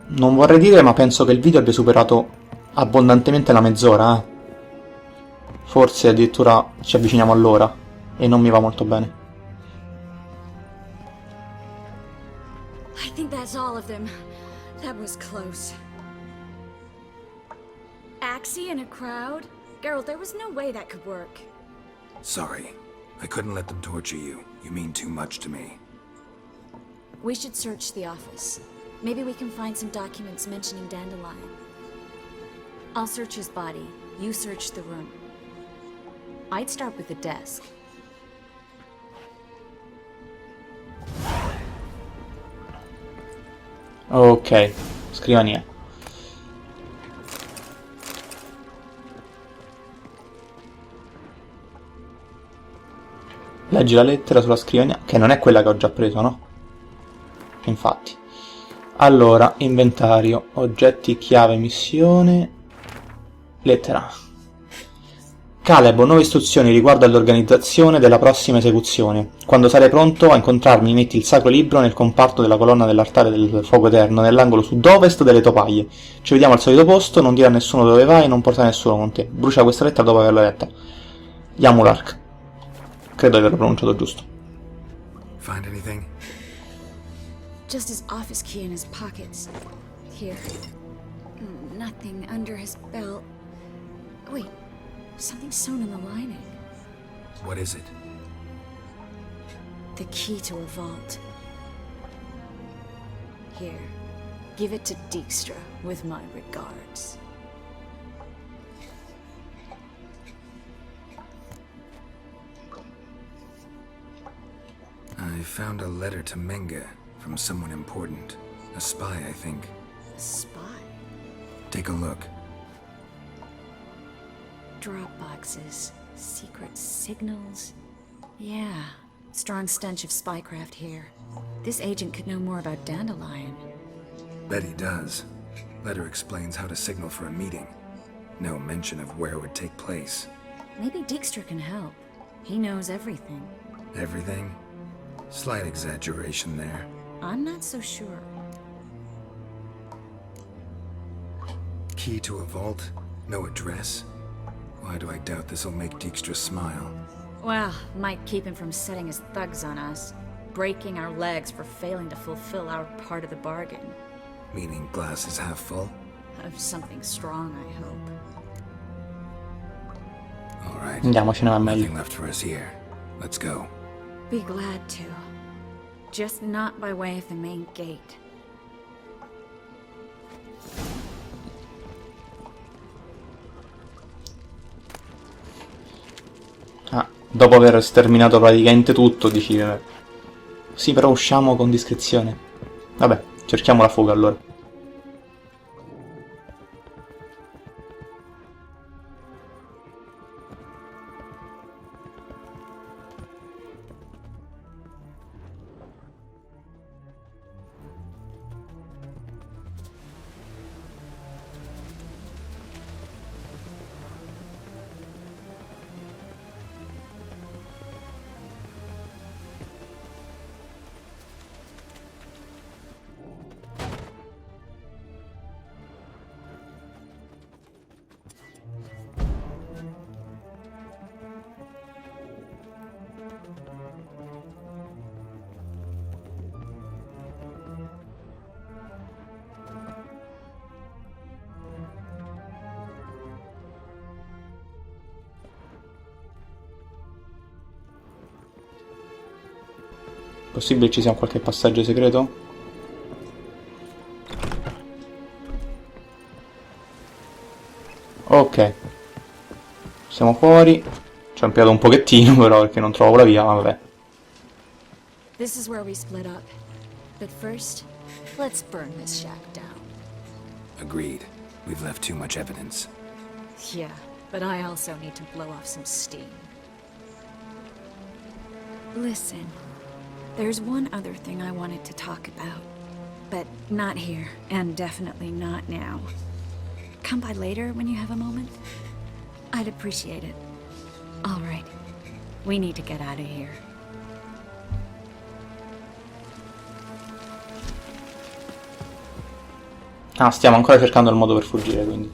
[SPEAKER 1] Non vorrei dire, ma penso che il video abbia superato abbondantemente la mezz'ora, Forse addirittura ci avviciniamo all'ora e non mi va molto bene.
[SPEAKER 9] I think that That's all of them. That was close. Axie in a crowd? Geralt, there was no way that could work.
[SPEAKER 2] Sorry. I couldn't let them torture you. You mean too much to me.
[SPEAKER 9] We should search the office. Maybe we can find some documents mentioning Dandelion. I'll search his body. You search the room. I'd start with the desk.
[SPEAKER 1] Ok, scrivania. Leggi la lettera sulla scrivania, che non è quella che ho già preso, no? Infatti. Allora, inventario, oggetti, chiave, missione, lettera. Caleb, ho nuove istruzioni riguardo all'organizzazione della prossima esecuzione. Quando sarai pronto a incontrarmi, metti il sacro libro nel comparto della colonna dell'altare del fuoco eterno, nell'angolo sud-ovest delle topaie. Ci vediamo al solito posto, non dire a nessuno dove vai e non portare nessuno con te. Brucia questa lettera dopo averla letta. Yamulark. Credo di averlo pronunciato giusto.
[SPEAKER 2] Find anything?
[SPEAKER 9] Just his office key in his pockets. Here. Nothing under his belt. Wait, something sewn in the lining.
[SPEAKER 2] What is it?
[SPEAKER 9] The key to a vault. Here, give it to Dijkstra with my regards.
[SPEAKER 2] I found a letter to Menga from someone important. A spy, I think.
[SPEAKER 9] A spy?
[SPEAKER 2] Take a look.
[SPEAKER 9] Drop boxes, secret signals. Yeah, strong stench of spycraft here. This agent could know more about Dandelion.
[SPEAKER 2] Bet he does. Letter explains how to signal for a meeting. No mention of where it would take place.
[SPEAKER 9] Maybe Dijkstra can help. He knows everything.
[SPEAKER 2] Everything? Slight exaggeration there.
[SPEAKER 9] I'm not so sure.
[SPEAKER 2] Key to a vault? No address? Why do I doubt this'll make Dijkstra smile?
[SPEAKER 9] Well, might keep him from setting his thugs on us. Breaking our legs for failing to fulfill our part of the bargain.
[SPEAKER 2] Meaning glass is half full?
[SPEAKER 9] Of something strong, I hope.
[SPEAKER 2] Alright.
[SPEAKER 1] Andiamocene, va meglio.
[SPEAKER 2] Nothing left for us here. Let's go.
[SPEAKER 9] Be glad to. Just not by way of the main gate.
[SPEAKER 1] Ah, dopo aver sterminato praticamente tutto, dici... Sì, però usciamo con discrezione. Vabbè, cerchiamo la fuga allora. Possibile ci sia qualche passaggio segreto? Ok. Siamo fuori. Ci ho ampliato un pochettino però perché non trovo la via, ma vabbè.
[SPEAKER 9] This is where we split up. But first, let's burn this shack down.
[SPEAKER 2] Agreed. We've left too much evidence.
[SPEAKER 9] Yeah, but I also need to blow off some steam. Listen, there's one other thing I wanted to talk about. But not here, and definitely not now. Come by later when you have a moment? I'd appreciate it. All right, we need to get out of here.
[SPEAKER 1] Ah, stiamo ancora cercando il modo per fuggire, quindi.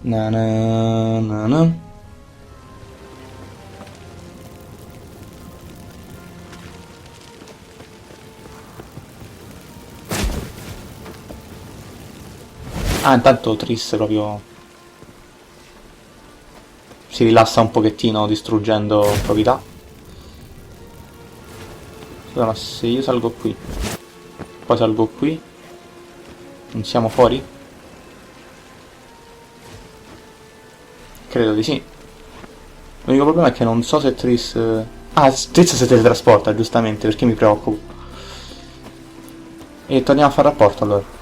[SPEAKER 1] Na na na na. Ah, intanto Triss proprio si rilassa un pochettino distruggendo proprietà. Allora, se io salgo qui, poi salgo qui, non siamo fuori? Credo di sì. L'unico problema è che non so se Triss... Ah, Triss si teletrasporta, giustamente, perché mi preoccupo. E torniamo a fare rapporto allora.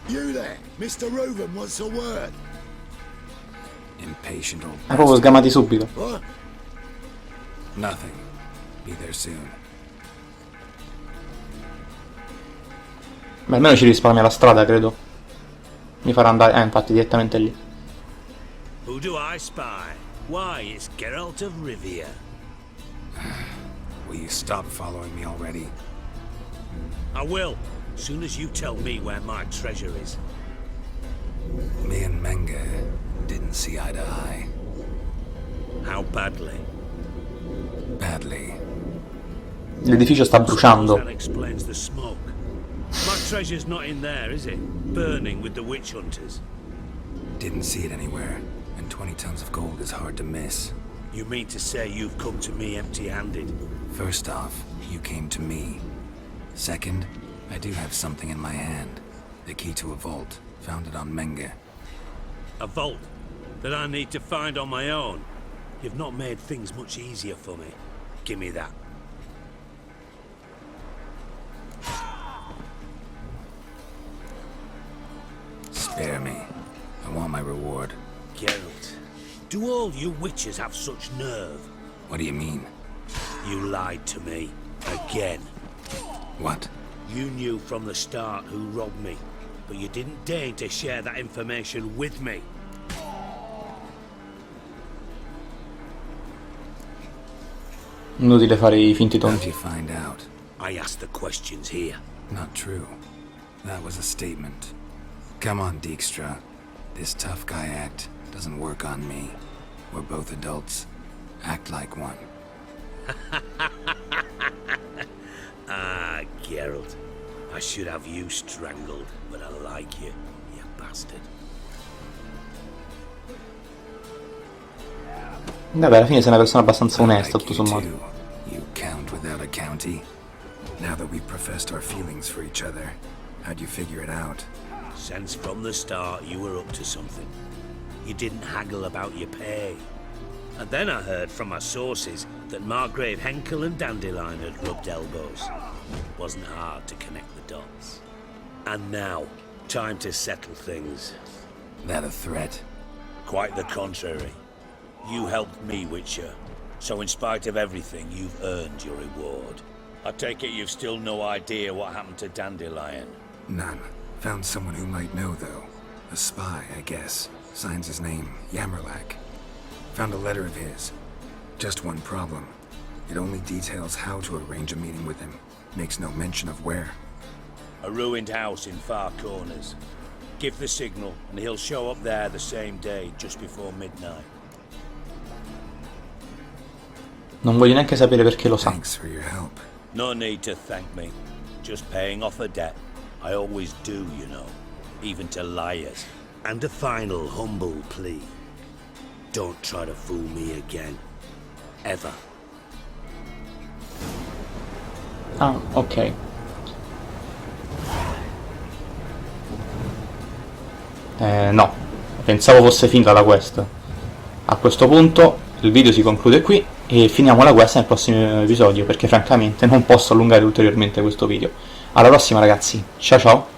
[SPEAKER 5] You there, Mr. Reuven wants a word.
[SPEAKER 2] Impatient old
[SPEAKER 1] Ah, proprio sgamati subito.
[SPEAKER 5] What?
[SPEAKER 2] Nothing. Be there soon.
[SPEAKER 1] Beh, almeno ci risparmia la strada, credo. Mi farà andare... infatti, direttamente lì.
[SPEAKER 7] Who do I spy? Why, it's Geralt of Rivia.
[SPEAKER 2] Will you stop following me already?
[SPEAKER 7] I will, as soon as you tell me where my treasure is.
[SPEAKER 2] Me and Menge didn't see eye to eye.
[SPEAKER 7] How badly?
[SPEAKER 2] Badly.
[SPEAKER 1] L'edificio sta bruciando.
[SPEAKER 7] That explains the smoke. My treasure's not in there, is it? Burning with the witch hunters.
[SPEAKER 2] Didn't see it anywhere, and 20 tons of gold is hard to miss.
[SPEAKER 7] You mean to say you've come to me empty-handed?
[SPEAKER 2] First off, you came to me. Second, I do have something in my hand. The key to a vault, found it on Menge.
[SPEAKER 7] A vault that I need to find on my own? You've not made things much easier for me. Give me that.
[SPEAKER 2] Spare me. I want my reward.
[SPEAKER 7] Geralt, do all you witches have such nerve?
[SPEAKER 2] What do you mean?
[SPEAKER 7] You lied to me. Again.
[SPEAKER 2] What?
[SPEAKER 7] You knew from the start who robbed me, but you didn't deign to share that information with me.
[SPEAKER 1] Inutile fare I finti
[SPEAKER 2] How'd
[SPEAKER 1] tonti.
[SPEAKER 2] you find out?
[SPEAKER 7] I asked the questions here.
[SPEAKER 2] Not true. That was a statement. Come on, Dijkstra. This tough guy act doesn't work on me. We're both adults. Act like one.
[SPEAKER 7] Ah, Geralt. I should have you strangled, but I like you, you bastard.
[SPEAKER 1] Vabbè, alla fine sei una persona abbastanza
[SPEAKER 2] I
[SPEAKER 1] onesta,
[SPEAKER 2] like
[SPEAKER 1] tutto
[SPEAKER 2] you
[SPEAKER 1] sommato.
[SPEAKER 2] too. You count without a county. Now that we've professed our feelings for each other, how'd you figure it out?
[SPEAKER 7] Since from the start you were up to something. You didn't haggle about your pay. And then I heard from my sources that Margrave Henkel and Dandelion had rubbed elbows. Wasn't hard to connect the dots. And now, time to settle things.
[SPEAKER 2] That a threat?
[SPEAKER 7] Quite the contrary. You helped me, Witcher. So in spite of everything, you've earned your reward. I take it you've still no idea what happened to Dandelion.
[SPEAKER 2] None. Found someone who might know, though. A spy, I guess. Signs his name, Yammerlak. Found a letter of his. Just one problem. It only details how to arrange a meeting with him. Makes no mention of where.
[SPEAKER 7] A ruined house in Far Corners. Give the signal, and he'll show up there the same day, just before midnight.
[SPEAKER 1] Non voglio neanche sapere perché lo sa.
[SPEAKER 2] Thanks for your help.
[SPEAKER 7] No need to thank me. Just paying off a debt. I always do, you know. Even to liars. And a final humble plea. Don't try to fool me again. Ever.
[SPEAKER 1] Ah, ok. No, pensavo fosse finita la quest. A questo punto il video si conclude qui e finiamo la quest nel prossimo episodio, perché francamente non posso allungare ulteriormente questo video. Alla prossima ragazzi, ciao ciao!